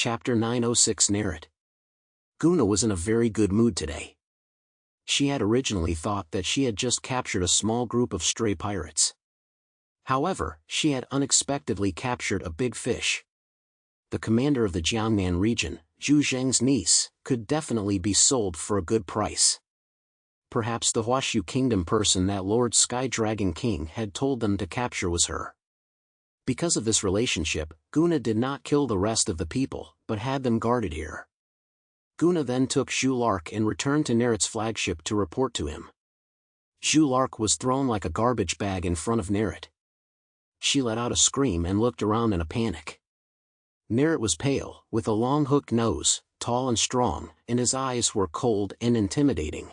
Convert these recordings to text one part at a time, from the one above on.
Chapter 906 Narit. Gona was in a very good mood today. She had originally thought that she had just captured a small group of stray pirates. However, she had unexpectedly captured a big fish. The commander of the Jiangnan region, Zhu Zheng's niece, could definitely be sold for a good price. Perhaps the Huashu Kingdom person that Lord Sky Dragon King had told them to capture was her. Because of this relationship, Gona did not kill the rest of the people, but had them guarded here. Gona then took Zhu Lark and returned to Narit's flagship to report to him. Zhu Lark was thrown like a garbage bag in front of Narit. She let out a scream and looked around in a panic. Narit was pale, with a long hooked nose, tall and strong, and his eyes were cold and intimidating.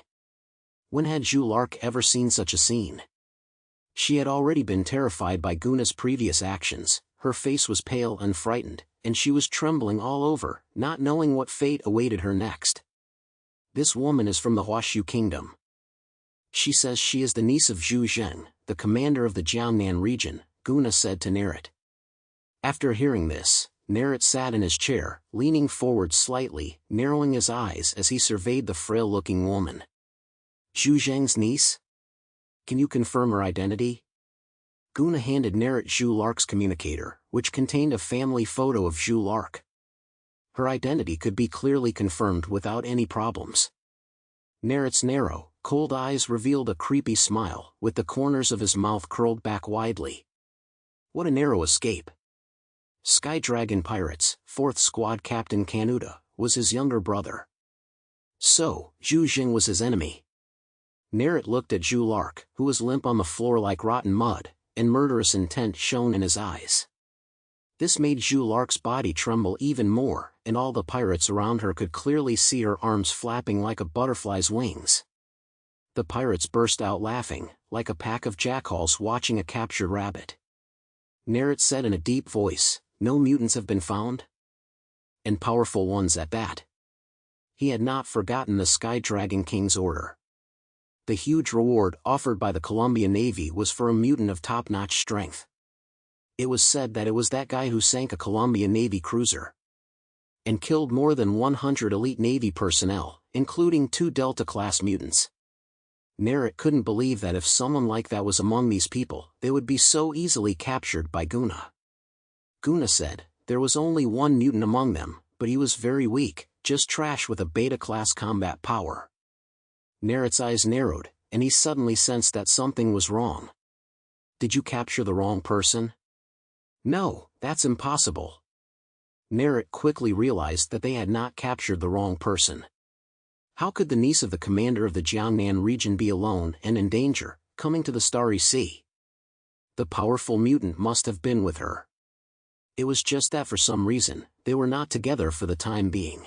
When had Zhu Lark ever seen such a scene? She had already been terrified by Gona's previous actions. Her face was pale and frightened, and she was trembling all over, not knowing what fate awaited her next. This woman is from the Huashu Kingdom. She says she is the niece of Zhu Zheng, the commander of the Jiangnan region, Gona said to Narit. After hearing this, Narit sat in his chair, leaning forward slightly, narrowing his eyes as he surveyed the frail-looking woman. Zhu Zheng's niece? Can you confirm her identity? Gona handed Narit Zhu Lark's communicator, which contained a family photo of Zhu Lark. Her identity could be clearly confirmed without any problems. Narit's narrow, cold eyes revealed a creepy smile, with the corners of his mouth curled back widely. What a narrow escape. Sky Dragon Pirates, 4th Squad Captain Kanuta, was his younger brother. So, Zhu Zheng was his enemy. Narit looked at Zhu Lark, who was limp on the floor like rotten mud, and murderous intent shone in his eyes. This made Zhu Lark's body tremble even more, and all the pirates around her could clearly see her arms flapping like a butterfly's wings. The pirates burst out laughing, like a pack of jackals watching a captured rabbit. Narit said in a deep voice, "No mutants have been found? And powerful ones at that." He had not forgotten the Sky Dragon King's order. The huge reward offered by the Columbia Navy was for a mutant of top-notch strength. It was said that it was that guy who sank a Columbia Navy cruiser and killed more than 100 elite Navy personnel, including 2 Delta-class mutants. Narit couldn't believe that if someone like that was among these people, they would be so easily captured by Gona. Gona said, there was only one mutant among them, but he was very weak, just trash with a Beta-class combat power. Narit's eyes narrowed, and he suddenly sensed that something was wrong. Did you capture the wrong person? No, that's impossible. Narit quickly realized that they had not captured the wrong person. How could the niece of the commander of the Jiangnan region be alone and in danger, coming to the Starry Sea? The powerful mutant must have been with her. It was just that for some reason, they were not together for the time being.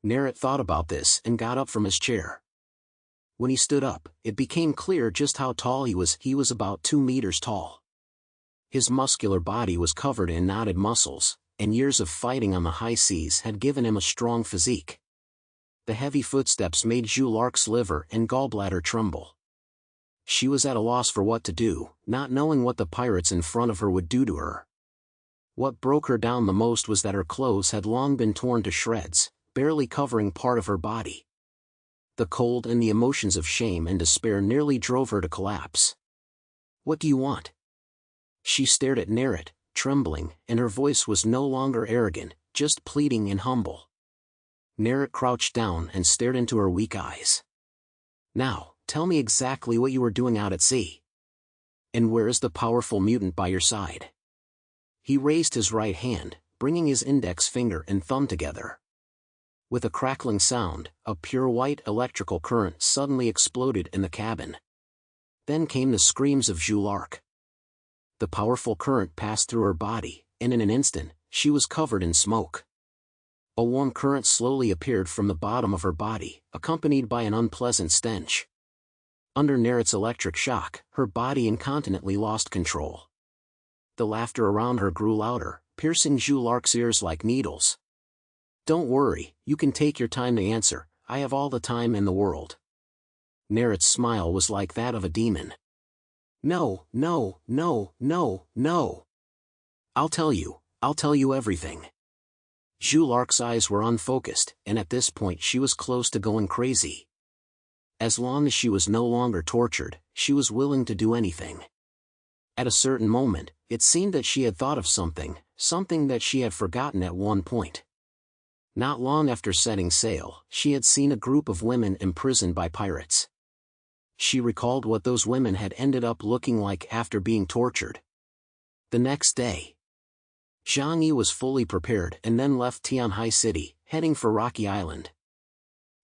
Narit thought about this and got up from his chair. When he stood up, it became clear just how tall he was. He was about 2 meters tall. His muscular body was covered in knotted muscles, and years of fighting on the high seas had given him a strong physique. The heavy footsteps made Zhu Lark's liver and gallbladder tremble. She was at a loss for what to do, not knowing what the pirates in front of her would do to her. What broke her down the most was that her clothes had long been torn to shreds, barely covering part of her body. The cold and the emotions of shame and despair nearly drove her to collapse. What do you want? She stared at Narit, trembling, and her voice was no longer arrogant, just pleading and humble. Narit crouched down and stared into her weak eyes. Now, tell me exactly what you were doing out at sea. And where is the powerful mutant by your side? He raised his right hand, bringing his index finger and thumb together. With a crackling sound, a pure white electrical current suddenly exploded in the cabin. Then came the screams of Zhu Lark. The powerful current passed through her body, and in an instant, she was covered in smoke. A warm current slowly appeared from the bottom of her body, accompanied by an unpleasant stench. Under Narit's electric shock, her body incontinently lost control. The laughter around her grew louder, piercing Zhu Lark's ears like needles. Don't worry, you can take your time to answer, I have all the time in the world. Narit's smile was like that of a demon. No, no, no, no, no. I'll tell you everything. Julark's eyes were unfocused, and at this point she was close to going crazy. As long as she was no longer tortured, she was willing to do anything. At a certain moment, it seemed that she had thought of something that she had forgotten at one point. Not long after setting sail, she had seen a group of women imprisoned by pirates. She recalled what those women had ended up looking like after being tortured. The next day, Jangi was fully prepared and then left Tianhai City, heading for Rocky Island.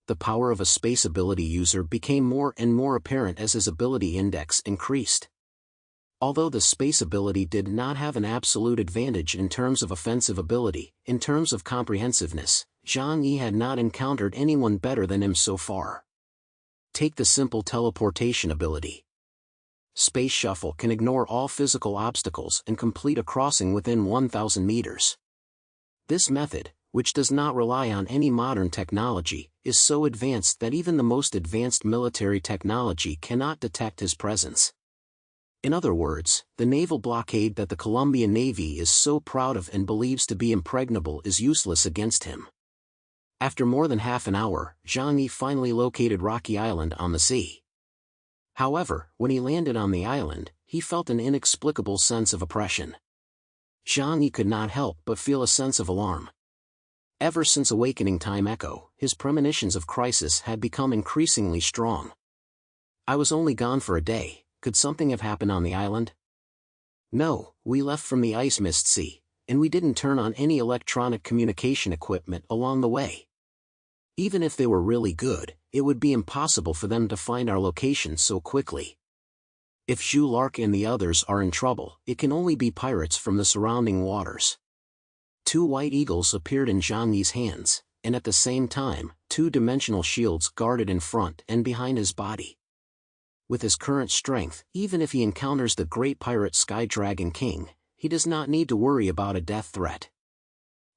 The power of a space ability user became more and more apparent as his ability index increased. Although the space ability did not have an absolute advantage in terms of offensive ability, in terms of comprehensiveness, Jangi had not encountered anyone better than him so far. Take the simple teleportation ability. Space Shuffle can ignore all physical obstacles and complete a crossing within 1,000 meters. This method, which does not rely on any modern technology, is so advanced that even the most advanced military technology cannot detect his presence. In other words, the naval blockade that the Colombian Navy is so proud of and believes to be impregnable is useless against him. After more than half an hour, Jangi finally located Rocky Island on the sea. However, when he landed on the island, he felt an inexplicable sense of oppression. Jangi could not help but feel a sense of alarm. Ever since awakening Time Echo, his premonitions of crisis had become increasingly strong. I was only gone for a day, could something have happened on the island? No, we left from the Ice Mist Sea, and we didn't turn on any electronic communication equipment along the way. Even if they were really good, it would be impossible for them to find our location so quickly. If Julark and the others are in trouble, it can only be pirates from the surrounding waters. Two white eagles appeared in Jangi's hands, and at the same time, two-dimensional shields guarded in front and behind his body. With his current strength, even if he encounters the great pirate Sky Dragon King, he does not need to worry about a death threat.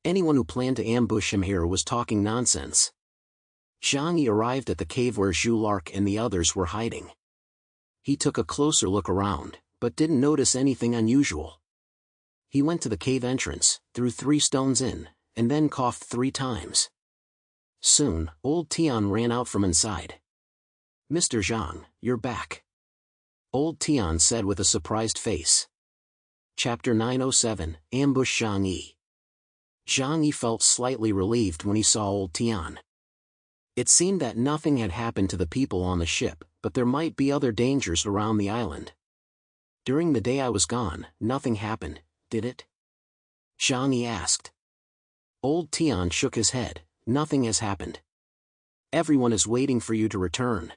Anyone who planned to ambush him here was talking nonsense. Jangi arrived at the cave where Julark and the others were hiding. He took a closer look around, but didn't notice anything unusual. He went to the cave entrance, threw 3 stones in, and then coughed 3 times. Soon, old Tian ran out from inside. "Mr. Zhang, you're back," old Tian said with a surprised face. Chapter 907, Ambush Jangi. Jangi felt slightly relieved when he saw old Tian. It seemed that nothing had happened to the people on the ship, but there might be other dangers around the island. "During the day I was gone, nothing happened, did it?" Jangi asked. Old Tian shook his head. "Nothing has happened. Everyone is waiting for you to return."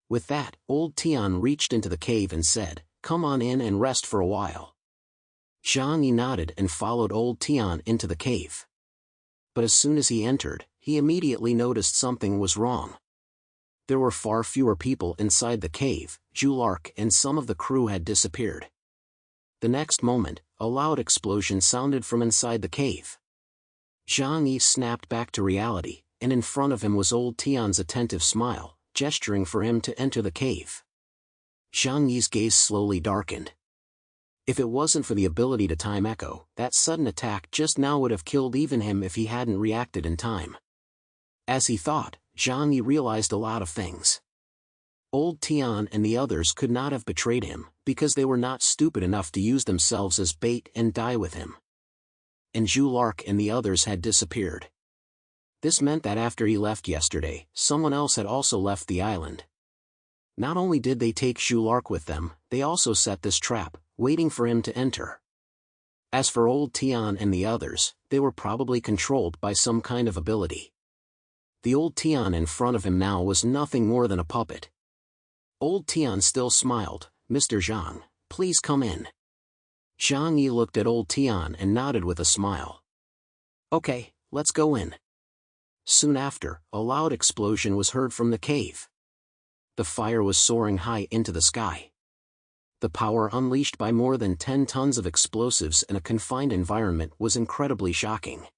With that, old Tian reached into the cave and said, "Come on in and rest for a while." Jangi nodded and followed old Tian into the cave. But as soon as he entered, he immediately noticed something was wrong. There were far fewer people inside the cave. Julark and some of the crew had disappeared. The next moment, a loud explosion sounded from inside the cave. Jangi snapped back to reality, and in front of him was old Tian's attentive smile, gesturing for him to enter the cave. Jangi's gaze slowly darkened. If it wasn't for the ability to time echo, that sudden attack just now would have killed even him if he hadn't reacted in time. As he thought, Jangi realized a lot of things. Old Tian and the others could not have betrayed him, because they were not stupid enough to use themselves as bait and die with him. And Julark and the others had disappeared. This meant that after he left yesterday, someone else had also left the island. Not only did they take Julark with them, they also set this trap, waiting for him to enter. As for old Tian and the others, they were probably controlled by some kind of ability. The old Tian in front of him now was nothing more than a puppet. Old Tian still smiled. "Mr. Zhang, please come in." Zhang Yi looked at old Tian and nodded with a smile. "Okay, let's go in." Soon after, a loud explosion was heard from the cave. The fire was soaring high into the sky. The power unleashed by more than 10 tons of explosives in a confined environment was incredibly shocking.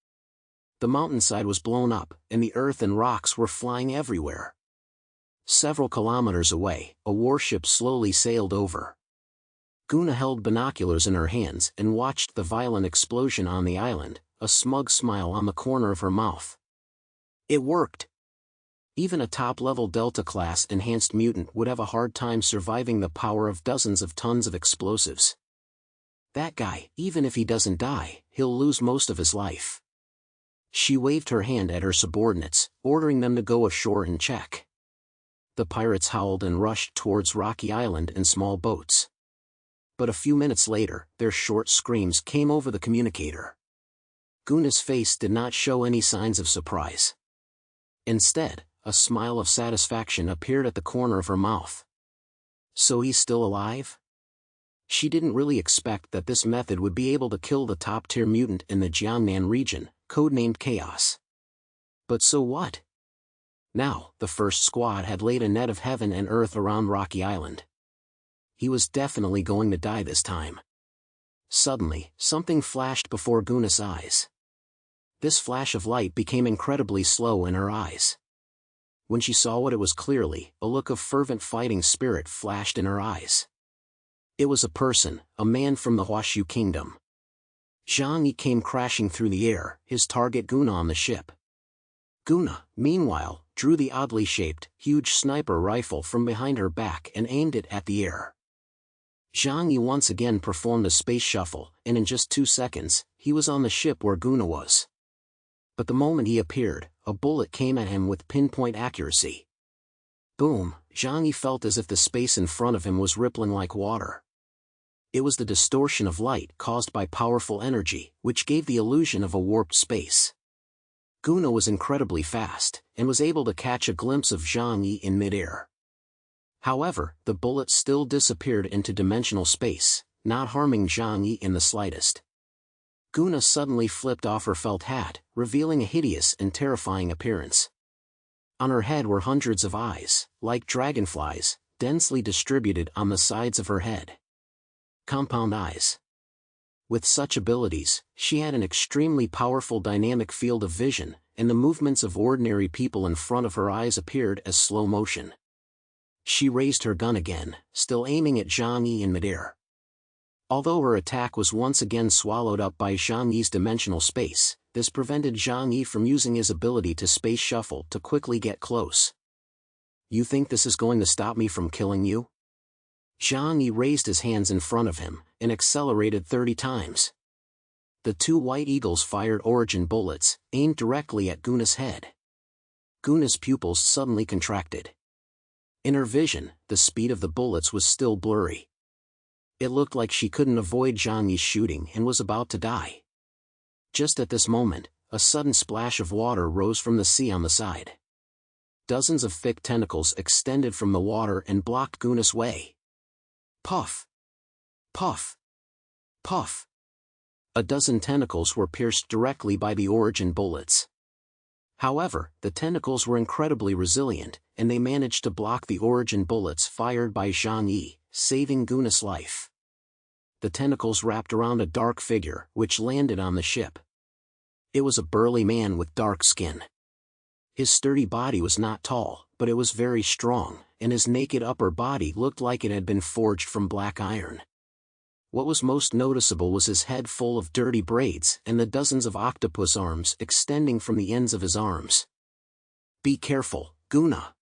The mountainside was blown up, and the earth and rocks were flying everywhere. Several kilometers away, a warship slowly sailed over. Gona held binoculars in her hands and watched the violent explosion on the island, a smug smile on the corner of her mouth. It worked! Even a top-level Delta-class enhanced mutant would have a hard time surviving the power of dozens of tons of explosives. That guy, even if he doesn't die, he'll lose most of his life. She waved her hand at her subordinates, ordering them to go ashore and check. The pirates howled and rushed towards Rocky Island in small boats. But a few minutes later, their short screams came over the communicator. Gona's face did not show any signs of surprise. Instead, a smile of satisfaction appeared at the corner of her mouth. So he's still alive? She didn't really expect that this method would be able to kill the top-tier mutant in the Jiangnan region, codenamed Chaos. But so what? Now, the first squad had laid a net of heaven and earth around Rocky Island. He was definitely going to die this time. Suddenly, something flashed before Gona's eyes. This flash of light became incredibly slow in her eyes. When she saw what it was clearly, a look of fervent fighting spirit flashed in her eyes. It was a person, a man from the Huashu kingdom. Jangi came crashing through the air, his target Gona on the ship. Gona, meanwhile, drew the oddly shaped, huge sniper rifle from behind her back and aimed it at the air. Jangi once again performed a space shuffle, and in just 2 seconds, he was on the ship where Gona was. But the moment he appeared, a bullet came at him with pinpoint accuracy. Boom, Jangi felt as if the space in front of him was rippling like water. It was the distortion of light caused by powerful energy, which gave the illusion of a warped space. Gona was incredibly fast, and was able to catch a glimpse of Jangi in midair. However, the bullet still disappeared into dimensional space, not harming Jangi in the slightest. Gona suddenly flipped off her felt hat, revealing a hideous and terrifying appearance. On her head were hundreds of eyes, like dragonflies, densely distributed on the sides of her head. Compound eyes. With such abilities, she had an extremely powerful dynamic field of vision, and the movements of ordinary people in front of her eyes appeared as slow motion. She raised her gun again, still aiming at Jangi in midair. Although her attack was once again swallowed up by Jangi's dimensional space, this prevented Jangi from using his ability to space shuffle to quickly get close. "You think this is going to stop me from killing you?" Jangi raised his hands in front of him, and accelerated 30 times. The 2 white eagles fired origin bullets, aimed directly at Gona's head. Gona's pupils suddenly contracted. In her vision, the speed of the bullets was still blurry. It looked like she couldn't avoid Jangi's shooting and was about to die. Just at this moment, a sudden splash of water rose from the sea on the side. Dozens of thick tentacles extended from the water and blocked Gona's way. Puff! Puff! Puff! A dozen tentacles were pierced directly by the origin bullets. However, the tentacles were incredibly resilient, and they managed to block the origin bullets fired by Jangi, saving Gona's life. The tentacles wrapped around a dark figure, which landed on the ship. It was a burly man with dark skin. His sturdy body was not tall, but it was very strong, and his naked upper body looked like it had been forged from black iron. What was most noticeable was his head full of dirty braids and the dozens of octopus arms extending from the ends of his arms. "Be careful, Gona.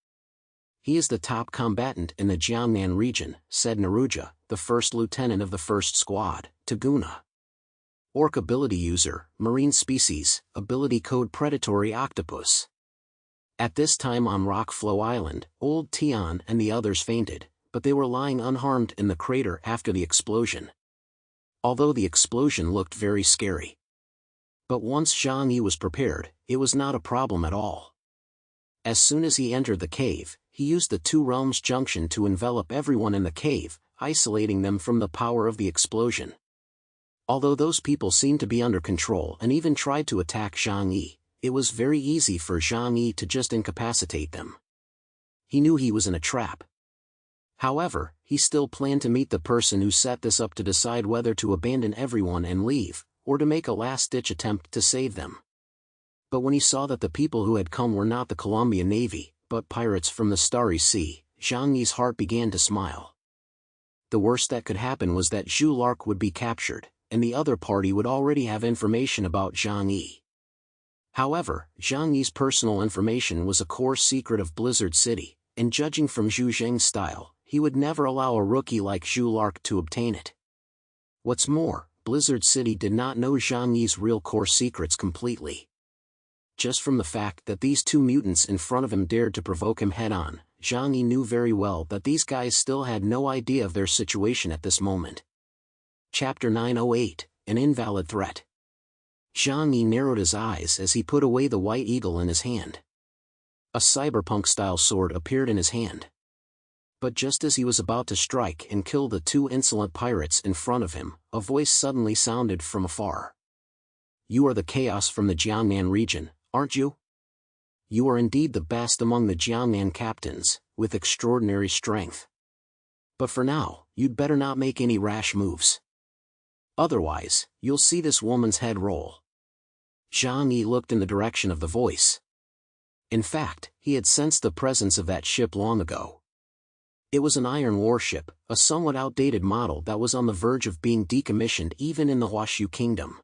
He is the top combatant in the Jiangnan region," said Naruja, the first lieutenant of the first squad, to Gona. "Orc ability user, marine species, ability code predatory octopus." At this time on Rockflow Island, Old Tian and the others fainted, but they were lying unharmed in the crater after the explosion. Although the explosion looked very scary. But once Jangi was prepared, it was not a problem at all. As soon as he entered the cave, he used the Two Realms Junction to envelop everyone in the cave, isolating them from the power of the explosion. Although those people seemed to be under control and even tried to attack Jangi, it was very easy for Jangi to just incapacitate them. He knew he was in a trap. However, he still planned to meet the person who set this up to decide whether to abandon everyone and leave, or to make a last-ditch attempt to save them. But when he saw that the people who had come were not the Colombian Navy, but pirates from the Starry Sea, Jangi's heart began to smile. The worst that could happen was that Jules Lark would be captured, and the other party would already have information about Jangi. However, Jangi's personal information was a core secret of Blizzard City, and judging from Zhu Zheng's style, he would never allow a rookie like Zhu Lark to obtain it. What's more, Blizzard City did not know Jangi's real core secrets completely. Just from the fact that these two mutants in front of him dared to provoke him head-on, Jangi knew very well that these guys still had no idea of their situation at this moment. Chapter 908, An Invalid Threat. Jangi narrowed his eyes as he put away the white eagle in his hand. A cyberpunk-style sword appeared in his hand. But just as he was about to strike and kill the two insolent pirates in front of him, a voice suddenly sounded from afar. "You are the Chaos from the Jiangnan region, aren't you? You are indeed the best among the Jiangnan captains, with extraordinary strength. But for now, you'd better not make any rash moves. Otherwise, you'll see this woman's head roll." Jangi looked in the direction of the voice. In fact, he had sensed the presence of that ship long ago. It was an iron warship, a somewhat outdated model that was on the verge of being decommissioned even in the Huashu Kingdom.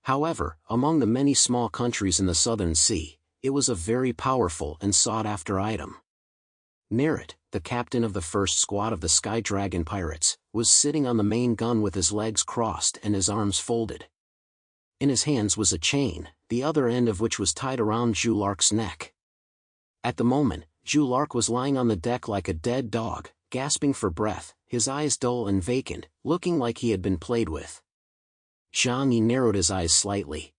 However, among the many small countries in the Southern Sea, it was a very powerful and sought-after item. Narit, the captain of the first squad of the Sky Dragon pirates, was sitting on the main gun with his legs crossed and his arms folded. In his hands was a chain, the other end of which was tied around Zhu Lark's neck. At the moment, Zhu Lark was lying on the deck like a dead dog, gasping for breath, his eyes dull and vacant, looking like he had been played with. Jangi narrowed his eyes slightly.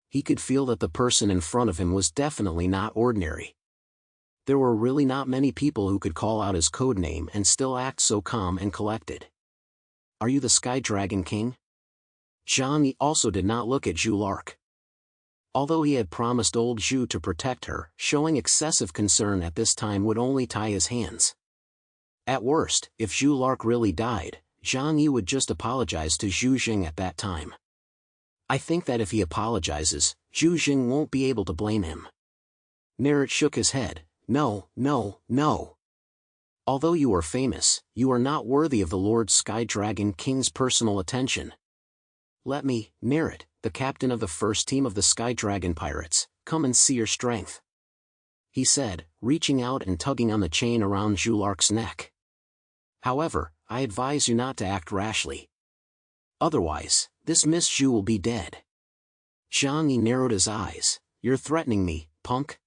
He could feel that the person in front of him was definitely not ordinary. There were really not many people who could call out his code name and still act so calm and collected. "Are you the Sky Dragon King?" Jangi also did not look at Zhu Lark. Although he had promised old Zhu to protect her, showing excessive concern at this time would only tie his hands. At worst, if Zhu Lark really died, Jangi would just apologize to Zhu Zheng at that time. "I think that if he apologizes, Zhu Zheng won't be able to blame him." Narit shook his head. "No, no, no. Although you are famous, you are not worthy of the Lord Sky Dragon King's personal attention. Let me, Narit, the captain of the first team of the Sky Dragon pirates, come and see your strength," he said, reaching out and tugging on the chain around Zhu Lark's neck. "However, I advise you not to act rashly. Otherwise, this Miss Zhu will be dead." Jangi narrowed his eyes. "You're threatening me, punk?"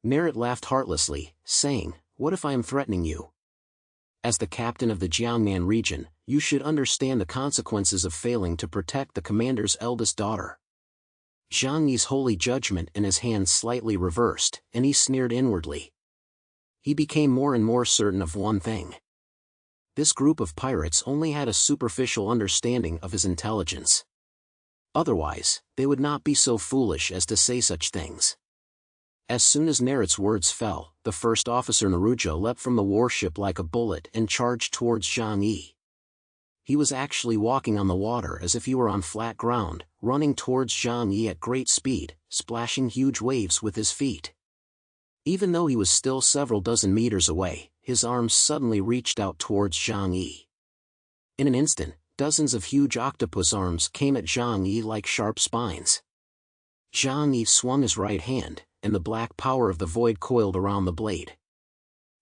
Narit laughed heartlessly, saying, "What if I am threatening you? As the captain of the Jiangnan region, you should understand the consequences of failing to protect the commander's eldest daughter." Jangi's holy judgment in his hands slightly reversed, and he sneered inwardly. He became more and more certain of one thing. This group of pirates only had a superficial understanding of his intelligence. Otherwise, they would not be so foolish as to say such things. As soon as Narit's words fell, the first officer Naruja leapt from the warship like a bullet and charged towards Jangi. He was actually walking on the water as if he were on flat ground, running towards Jangi at great speed, splashing huge waves with his feet. Even though he was still several dozen meters away, his arms suddenly reached out towards Jangi. In an instant, dozens of huge octopus arms came at Jangi like sharp spines. Jangi swung his right hand, and the black power of the void coiled around the blade.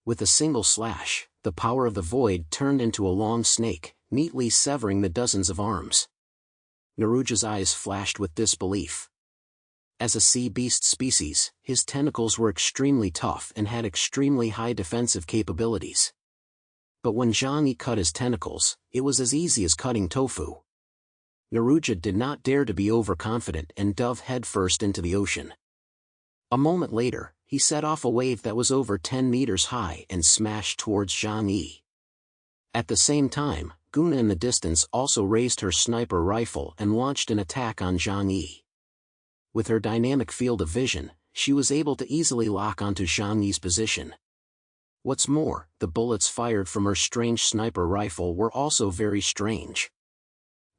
With a single slash, the power of the void turned into a long snake, neatly severing the dozens of arms. Naruja's eyes flashed with disbelief. As a sea beast species, his tentacles were extremely tough and had extremely high defensive capabilities. But when Jangi cut his tentacles, it was as easy as cutting tofu. Naruja did not dare to be overconfident and dove headfirst into the ocean. A moment later, he set off a wave that was over 10 meters high and smashed towards Jangi. At the same time, Gona in the distance also raised her sniper rifle and launched an attack on Jangi. With her dynamic field of vision, she was able to easily lock onto Jangi's position. What's more, the bullets fired from her strange sniper rifle were also very strange.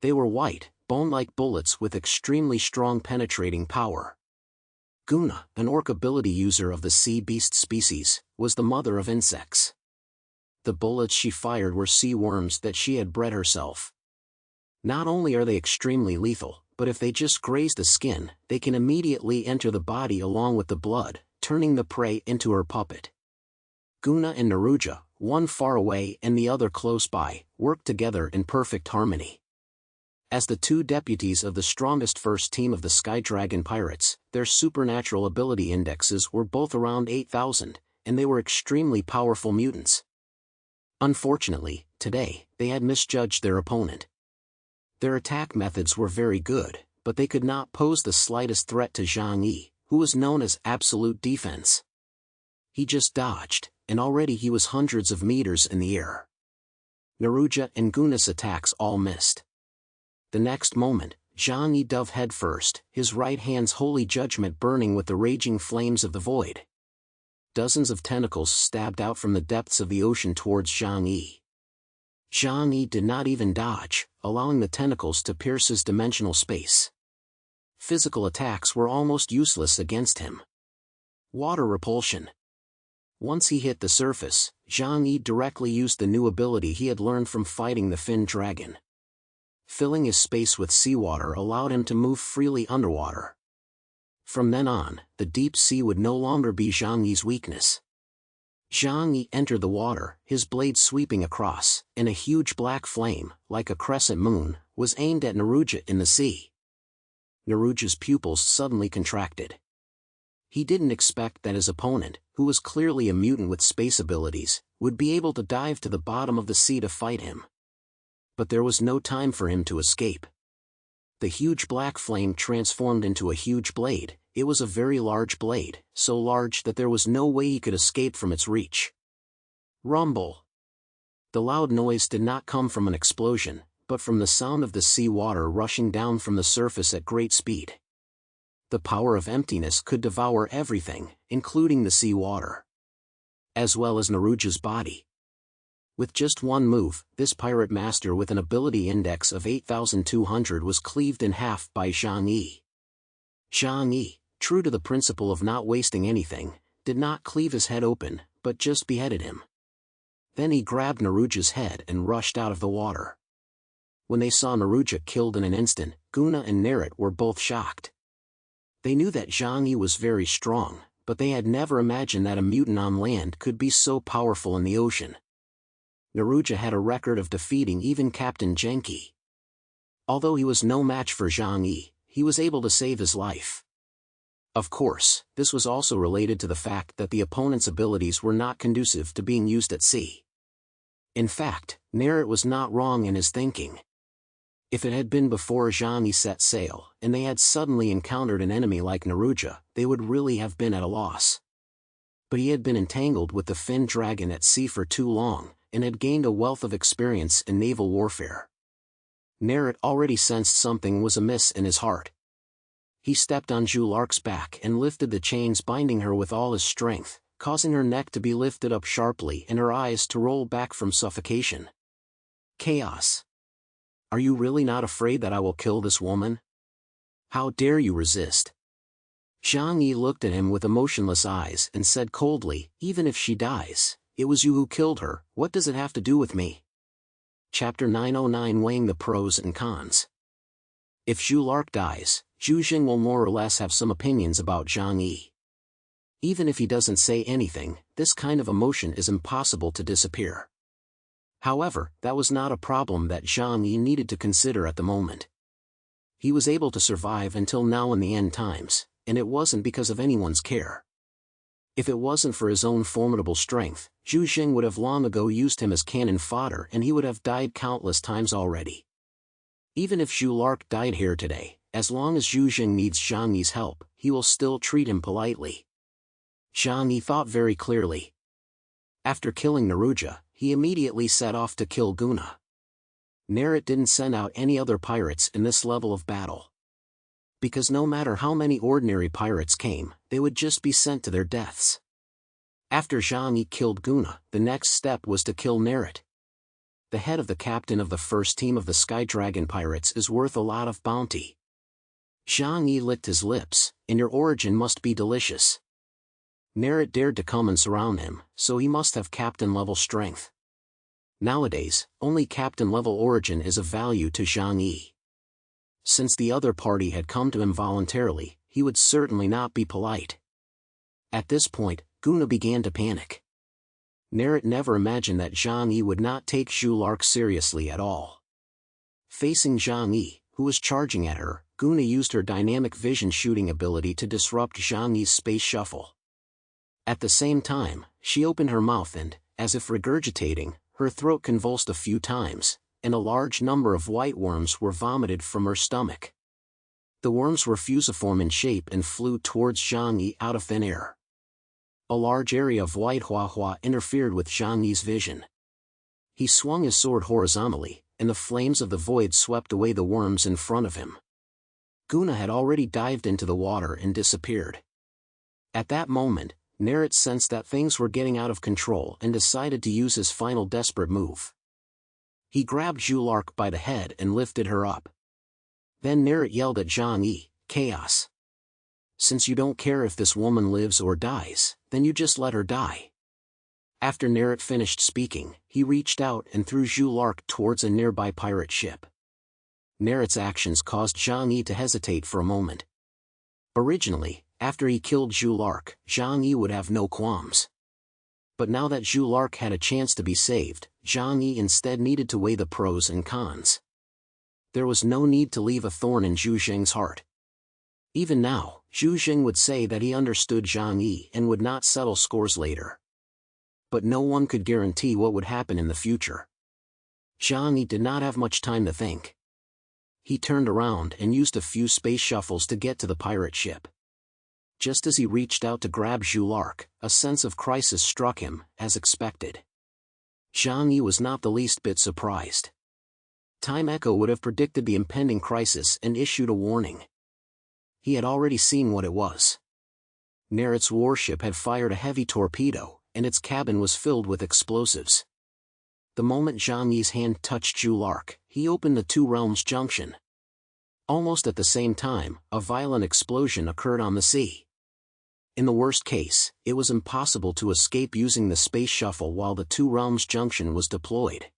They were white, bone-like bullets with extremely strong penetrating power. Gona, an orc ability user of the sea beast species, was the mother of insects. The bullets she fired were sea worms that she had bred herself. Not only are they extremely lethal, but if they just graze the skin, they can immediately enter the body along with the blood, turning the prey into her puppet. Gona and Naruja, one far away and the other close by, worked together in perfect harmony. As the two deputies of the strongest first team of the Sky Dragon pirates, their supernatural ability indexes were both around 8,000, and they were extremely powerful mutants. Unfortunately, today, they had misjudged their opponent. Their attack methods were very good, but they could not pose the slightest threat to Jangi, who was known as absolute defense. He just dodged, and already he was hundreds of meters in the air. Naruja and Gona's attacks all missed. The next moment, Jangi dove headfirst, his right hand's holy judgment burning with the raging flames of the void. Dozens of tentacles stabbed out from the depths of the ocean towards Jangi. Jangi did not even dodge, allowing the tentacles to pierce his dimensional space. Physical attacks were almost useless against him. Water repulsion. Once he hit the surface, Jangi directly used the new ability he had learned from fighting the fin dragon. Filling his space with seawater allowed him to move freely underwater. From then on, the deep sea would no longer be Jangi's weakness. Jangi entered the water, his blade sweeping across, and a huge black flame, like a crescent moon, was aimed at Naruja in the sea. Naruja's pupils suddenly contracted. He didn't expect that his opponent, who was clearly a mutant with space abilities, would be able to dive to the bottom of the sea to fight him. But there was no time for him to escape. The huge black flame transformed into a huge blade. It was a very large blade, so large that there was no way he could escape from its reach. Rumble. The loud noise did not come from an explosion, but from the sound of the sea water rushing down from the surface at great speed. The power of emptiness could devour everything, including the sea water, as well as Naruja's body. With just one move, this pirate master with an ability index of 8,200 was cleaved in half by Jangi. Jangi, true to the principle of not wasting anything, did not cleave his head open, but just beheaded him. Then he grabbed Naruja's head and rushed out of the water. When they saw Naruja killed in an instant, Gona and Narit were both shocked. They knew that Jangi was very strong, but they had never imagined that a mutant on land could be so powerful in the ocean. Naruja had a record of defeating even Captain Jangi. Although he was no match for Jangi, he was able to save his life. Of course, this was also related to the fact that the opponent's abilities were not conducive to being used at sea. In fact, Narit was not wrong in his thinking. If it had been before Jangi set sail, and they had suddenly encountered an enemy like Naruja, they would really have been at a loss. But he had been entangled with the fin dragon at sea for too long, and had gained a wealth of experience in naval warfare. Narit already sensed something was amiss in his heart. He stepped on Julark's back and lifted the chains binding her with all his strength, causing her neck to be lifted up sharply and her eyes to roll back from suffocation. Chaos. Are you really not afraid that I will kill this woman? How dare you resist? Jangi looked at him with emotionless eyes and said coldly, even if she dies, it was you who killed her, what does it have to do with me? Chapter 909 Weighing the Pros and Cons. If Julark dies, Zhu will more or less have some opinions about Jangi. Even if he doesn't say anything, this kind of emotion is impossible to disappear. However, that was not a problem that Jangi needed to consider at the moment. He was able to survive until now in the end times, and it wasn't because of anyone's care. If it wasn't for his own formidable strength, Zhu would have long ago used him as cannon fodder and he would have died countless times already. Even if Julark died here today, as long as Zhu needs Jangi's help, he will still treat him politely. Jangi thought very clearly. After killing Naruja, he immediately set off to kill Gona. Narit didn't send out any other pirates in this level of battle. Because no matter how many ordinary pirates came, they would just be sent to their deaths. After Jangi killed Gona, the next step was to kill Narit. The head of the captain of the first team of the Sky Dragon pirates is worth a lot of bounty. Jangi licked his lips, and your origin must be delicious. Narit dared to come and surround him, so he must have captain-level strength. Nowadays, only captain-level origin is of value to Jangi. Since the other party had come to him voluntarily, he would certainly not be polite. At this point, Gona began to panic. Narit never imagined that Jangi would not take Zhu Lark seriously at all. Facing Jangi, who was charging at her, Gona used her dynamic vision shooting ability to disrupt Jangi's space shuffle. At the same time, she opened her mouth and, as if regurgitating, her throat convulsed a few times, and a large number of white worms were vomited from her stomach. The worms were fusiform in shape and flew towards Jangi out of thin air. A large area of white hua interfered with Jangi's vision. He swung his sword horizontally, and the flames of the void swept away the worms in front of him. Gona had already dived into the water and disappeared. At that moment, Narit sensed that things were getting out of control and decided to use his final desperate move. He grabbed Zhu Lark by the head and lifted her up. Then Narit yelled at Jangi, "Chaos! Since you don't care if this woman lives or dies, then you just let her die." After Narit finished speaking, he reached out and threw Zhu Lark towards a nearby pirate ship. Narit's actions caused Jangi to hesitate for a moment. Originally, after he killed Zhu Lark, Jangi would have no qualms. But now that Zhu Lark had a chance to be saved, Jangi instead needed to weigh the pros and cons. There was no need to leave a thorn in Zhu Zheng's heart. Even now, Zhu Zheng would say that he understood Jangi and would not settle scores later. But no one could guarantee what would happen in the future. Jangi did not have much time to think. He turned around and used a few space shuffles to get to the pirate ship. Just as he reached out to grab Zhu Lark, a sense of crisis struck him, as expected. Jangi was not the least bit surprised. Time Echo would have predicted the impending crisis and issued a warning. He had already seen what it was. Narit's warship had fired a heavy torpedo, and its cabin was filled with explosives. The moment Jangi's hand touched Zhu Lark, he opened the two realms junction. Almost at the same time, a violent explosion occurred on the sea. In the worst case, it was impossible to escape using the space shuttle while the two realms junction was deployed.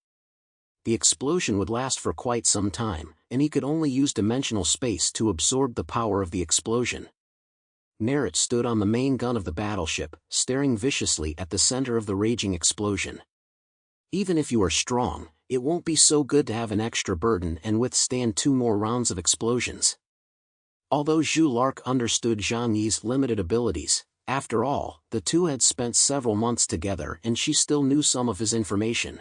The explosion would last for quite some time, and he could only use dimensional space to absorb the power of the explosion. Narit stood on the main gun of the battleship, staring viciously at the center of the raging explosion. Even if you are strong, it won't be so good to have an extra burden and withstand 2 more rounds of explosions. Although Zhu Lark understood Jangi's limited abilities, after all, the two had spent several months together and she still knew some of his information.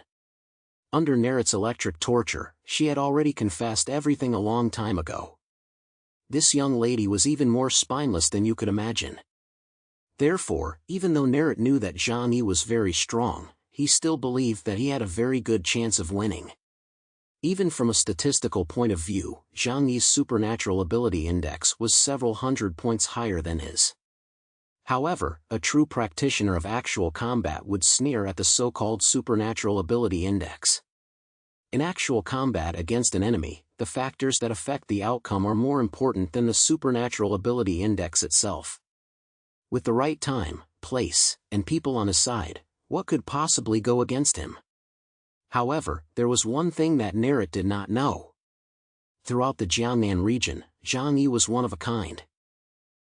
Under Narit's electric torture, she had already confessed everything a long time ago. This young lady was even more spineless than you could imagine. Therefore, even though Narit knew that Jangi was very strong, he still believed that he had a very good chance of winning. Even from a statistical point of view, Jangi's supernatural ability index was several hundred points higher than his. However, a true practitioner of actual combat would sneer at the so-called supernatural ability index. In actual combat against an enemy, the factors that affect the outcome are more important than the supernatural ability index itself. With the right time, place, and people on his side, what could possibly go against him? However, there was one thing that Narit did not know. Throughout the Jiangnan region, Jangi was one of a kind.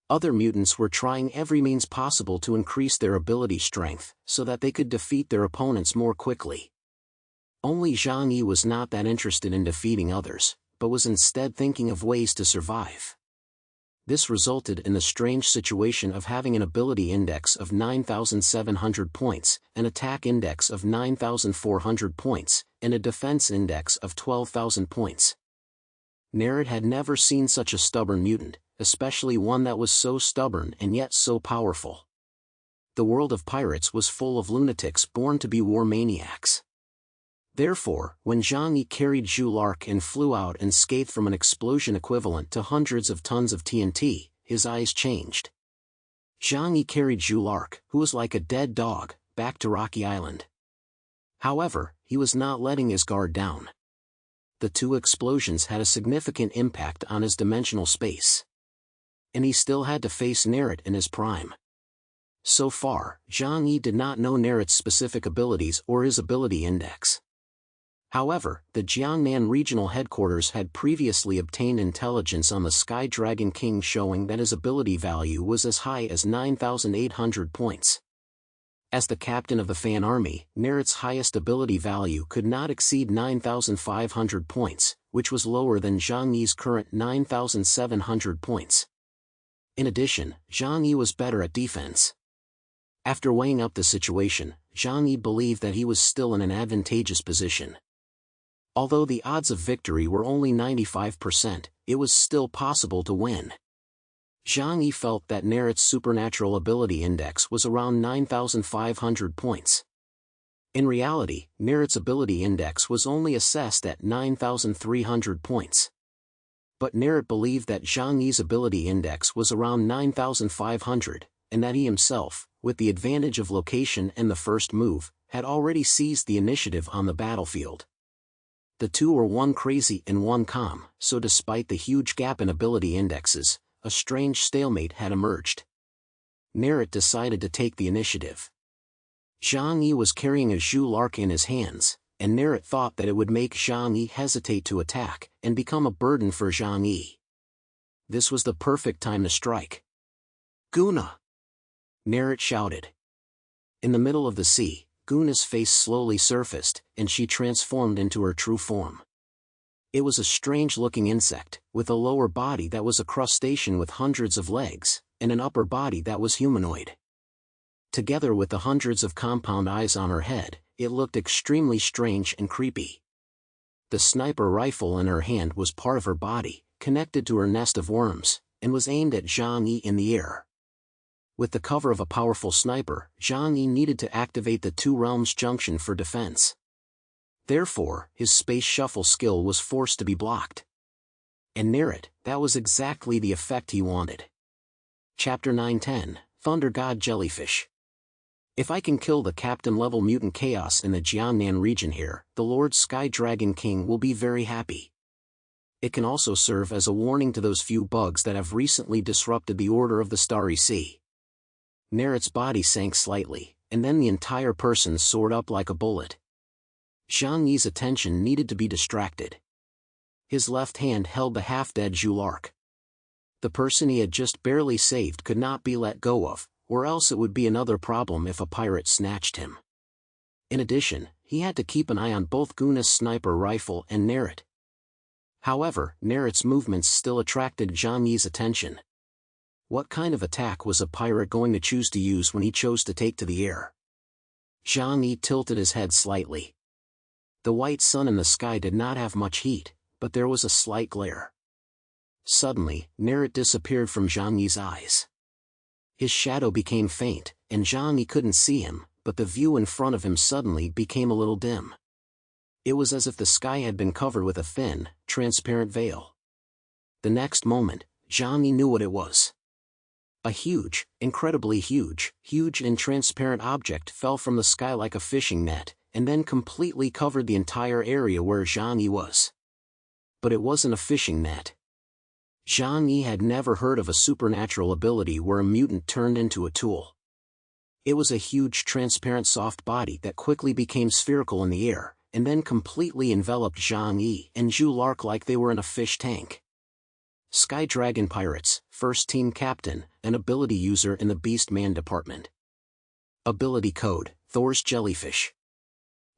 Other mutants were trying every means possible to increase their ability strength, so that they could defeat their opponents more quickly. Only Jangi was not that interested in defeating others, but was instead thinking of ways to survive. This resulted in the strange situation of having an ability index of 9,700 points, an attack index of 9,400 points, and a defense index of 12,000 points. Narit had never seen such a stubborn mutant, especially one that was so stubborn and yet so powerful. The world of pirates was full of lunatics born to be war maniacs. Therefore, when Jangi carried Zhu Lark and flew out unscathed from an explosion equivalent to hundreds of tons of TNT, his eyes changed. Jangi carried Zhu Lark, who was like a dead dog, back to Rocky Island. However, he was not letting his guard down. The two explosions had a significant impact on his dimensional space. And he still had to face Narit in his prime. So far, Jangi did not know Narit's specific abilities or his ability index. However, the Jiangnan regional headquarters had previously obtained intelligence on the Sky Dragon King showing that his ability value was as high as 9,800 points. As the captain of the fan army, Narit's highest ability value could not exceed 9,500 points, which was lower than Jangi's current 9,700 points. In addition, Jangi was better at defense. After weighing up the situation, Jangi believed that he was still in an advantageous position. Although the odds of victory were only 95%, it was still possible to win. Jangi felt that Narit's supernatural ability index was around 9,500 points. In reality, Narit's ability index was only assessed at 9,300 points. But Narit believed that Jangi's ability index was around 9,500, and that he himself, with the advantage of location and the first move, had already seized the initiative on the battlefield. The two were one crazy and one calm, so despite the huge gap in ability indexes, a strange stalemate had emerged. Narit decided to take the initiative. Jangi was carrying a Zhu Lark in his hands, and Narit thought that it would make Jangi hesitate to attack, and become a burden for Jangi. This was the perfect time to strike. "Gona!" Narit shouted. In the middle of the sea, Gona's face slowly surfaced, and she transformed into her true form. It was a strange-looking insect, with a lower body that was a crustacean with hundreds of legs, and an upper body that was humanoid. Together with the hundreds of compound eyes on her head, it looked extremely strange and creepy. The sniper rifle in her hand was part of her body, connected to her nest of worms, and was aimed at Jangi in the air. With the cover of a powerful sniper, Jangi needed to activate the Two Realms Junction for defense. Therefore, his space shuffle skill was forced to be blocked. And Narit, that was exactly the effect he wanted. Chapter 910, Thunder God Jellyfish. If I can kill the captain-level mutant chaos in the Jiangnan region here, the Lord Sky Dragon King will be very happy. It can also serve as a warning to those few bugs that have recently disrupted the order of the Starry Sea. Narit's body sank slightly, and then the entire person soared up like a bullet. Jangi's attention needed to be distracted. His left hand held the half-dead Zhu Lark. The person he had just barely saved could not be let go of, or else it would be another problem if a pirate snatched him. In addition, he had to keep an eye on both Gona's sniper rifle and Narit. However, Narit's movements still attracted Jangi's attention. What kind of attack was a pirate going to choose to use when he chose to take to the air? Jangi tilted his head slightly. The white sun in the sky did not have much heat, but there was a slight glare. Suddenly, Narit disappeared from Jangi's eyes. His shadow became faint, and Jangi couldn't see him, but the view in front of him suddenly became a little dim. It was as if the sky had been covered with a thin, transparent veil. The next moment, Jangi knew what it was. A huge, incredibly huge and transparent object fell from the sky like a fishing net, and then completely covered the entire area where Jangi was. But it wasn't a fishing net. Jangi had never heard of a supernatural ability where a mutant turned into a tool. It was a huge transparent soft body that quickly became spherical in the air, and then completely enveloped Jangi and Zhu Lark like they were in a fish tank. Sky Dragon Pirates, First Team Captain, an ability user in the Beast Man department. Ability code, Thor's Jellyfish.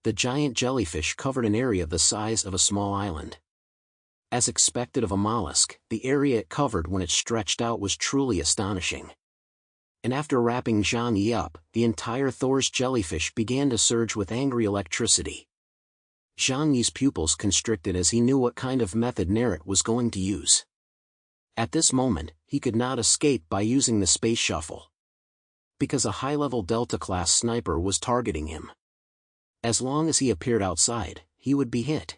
The giant jellyfish covered an area the size of a small island. As expected of a mollusk, the area it covered when it stretched out was truly astonishing. And after wrapping Jangi up, the entire Thor's jellyfish began to surge with angry electricity. Jangi's pupils constricted as he knew what kind of method Narit was going to use. At this moment, he could not escape by using the space shuffle. Because a high-level Delta-class sniper was targeting him. As long as he appeared outside, he would be hit.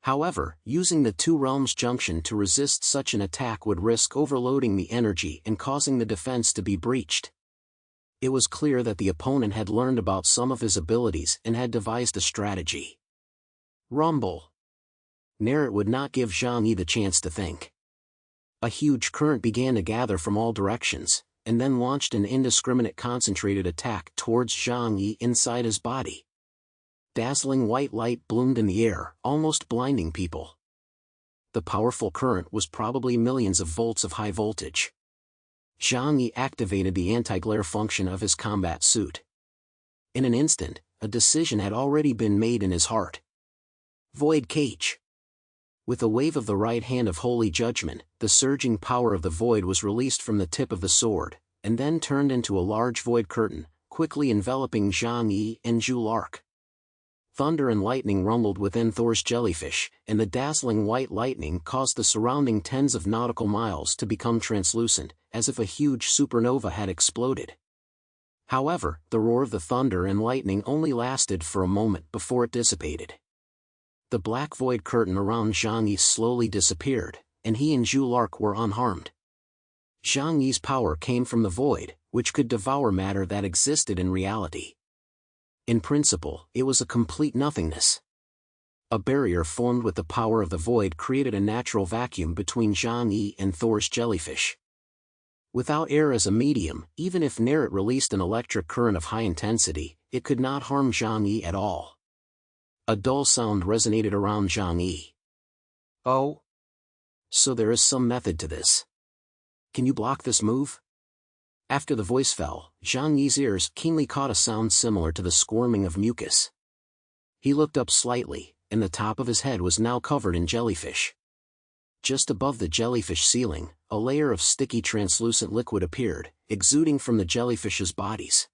However, using the Two Realms Junction to resist such an attack would risk overloading the energy and causing the defense to be breached. It was clear that the opponent had learned about some of his abilities and had devised a strategy. Rumble. Narit would not give Jangi the chance to think. A huge current began to gather from all directions, and then launched an indiscriminate concentrated attack towards Jangi inside his body. Dazzling white light bloomed in the air, almost blinding people. The powerful current was probably millions of volts of high voltage. Jangi activated the anti-glare function of his combat suit. In an instant, a decision had already been made in his heart. Void Cage. With a wave of the right hand of holy judgment, the surging power of the void was released from the tip of the sword, and then turned into a large void curtain, quickly enveloping Jangi and Eclipse Arc. Thunder and lightning rumbled within Thor's jellyfish, and the dazzling white lightning caused the surrounding tens of nautical miles to become translucent, as if a huge supernova had exploded. However, the roar of the thunder and lightning only lasted for a moment before it dissipated. The black void curtain around Jangi slowly disappeared, and he and Eclipse Arc were unharmed. Jangi's power came from the void, which could devour matter that existed in reality. In principle, it was a complete nothingness. A barrier formed with the power of the void created a natural vacuum between Jangi and Thor's jellyfish. Without air as a medium, even if Narit released an electric current of high intensity, it could not harm Jangi at all. A dull sound resonated around Jangi. Oh? So there is some method to this. Can you block this move? After the voice fell, Jangi's ears keenly caught a sound similar to the squirming of mucus. He looked up slightly, and the top of his head was now covered in jellyfish. Just above the jellyfish ceiling, a layer of sticky translucent liquid appeared, exuding from the jellyfish's bodies.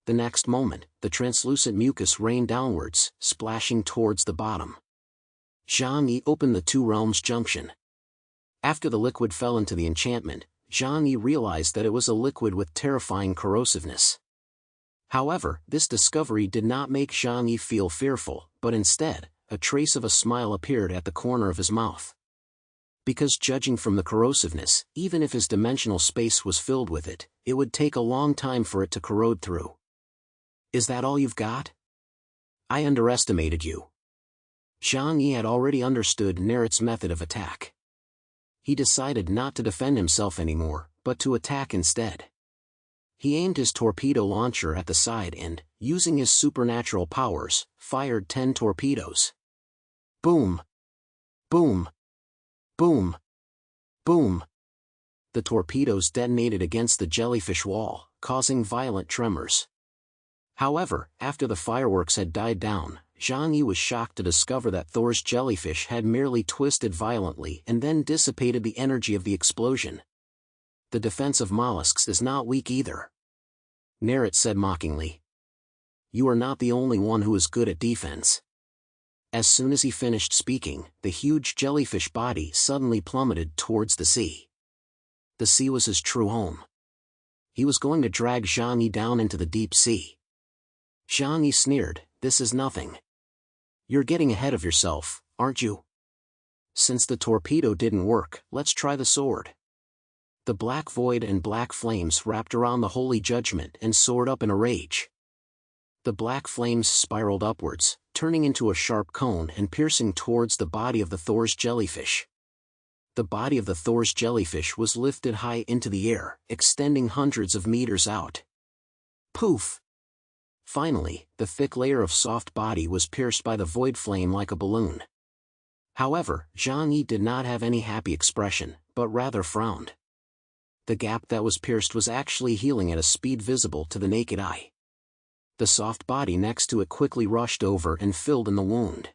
The next moment, the translucent mucus rained downwards, splashing towards the bottom. Jangi opened the two realms' junction. After the liquid fell into the enchantment, Jangi realized that it was a liquid with terrifying corrosiveness. However, this discovery did not make Jangi feel fearful, but instead, a trace of a smile appeared at the corner of his mouth. Because judging from the corrosiveness, even if his dimensional space was filled with it, it would take a long time for it to corrode through. Is that all you've got? I underestimated you. Jangi had already understood Narit's method of attack. He decided not to defend himself anymore, but to attack instead. He aimed his torpedo launcher at the side and, using his supernatural powers, fired 10 torpedoes. Boom! Boom! Boom! Boom! The torpedoes detonated against the jellyfish wall, causing violent tremors. However, after the fireworks had died down, Jangi was shocked to discover that Thor's jellyfish had merely twisted violently and then dissipated the energy of the explosion. The defense of mollusks is not weak either. Narit said mockingly. You are not the only one who is good at defense. As soon as he finished speaking, the huge jellyfish body suddenly plummeted towards the sea. The sea was his true home. He was going to drag Jangi down into the deep sea. Jangi sneered, this is nothing. You're getting ahead of yourself, aren't you? Since the torpedo didn't work, let's try the sword. The black void and black flames wrapped around the holy judgment and soared up in a rage. The black flames spiraled upwards, turning into a sharp cone and piercing towards the body of the Thor's jellyfish. The body of the Thor's jellyfish was lifted high into the air, extending hundreds of meters out. Poof! Finally, the thick layer of soft body was pierced by the void flame like a balloon. However, Jangi did not have any happy expression, but rather frowned. The gap that was pierced was actually healing at a speed visible to the naked eye. The soft body next to it quickly rushed over and filled in the wound.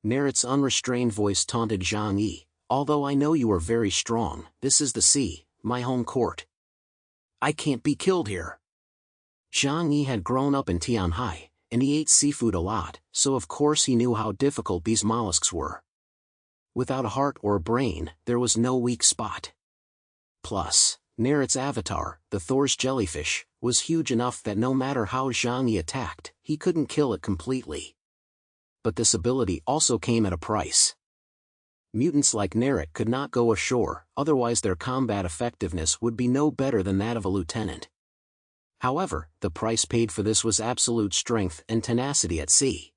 Narit's unrestrained voice taunted Jangi, although I know you are very strong, this is the sea, my home court. I can't be killed here. Jangi had grown up in Tianhai, and he ate seafood a lot, so of course he knew how difficult these mollusks were. Without a heart or a brain, there was no weak spot. Plus, Narit's avatar, the Thor's jellyfish, was huge enough that no matter how Jangi attacked, he couldn't kill it completely. But this ability also came at a price. Mutants like Narit could not go ashore, otherwise their combat effectiveness would be no better than that of a lieutenant. However, the price paid for this was absolute strength and tenacity at sea.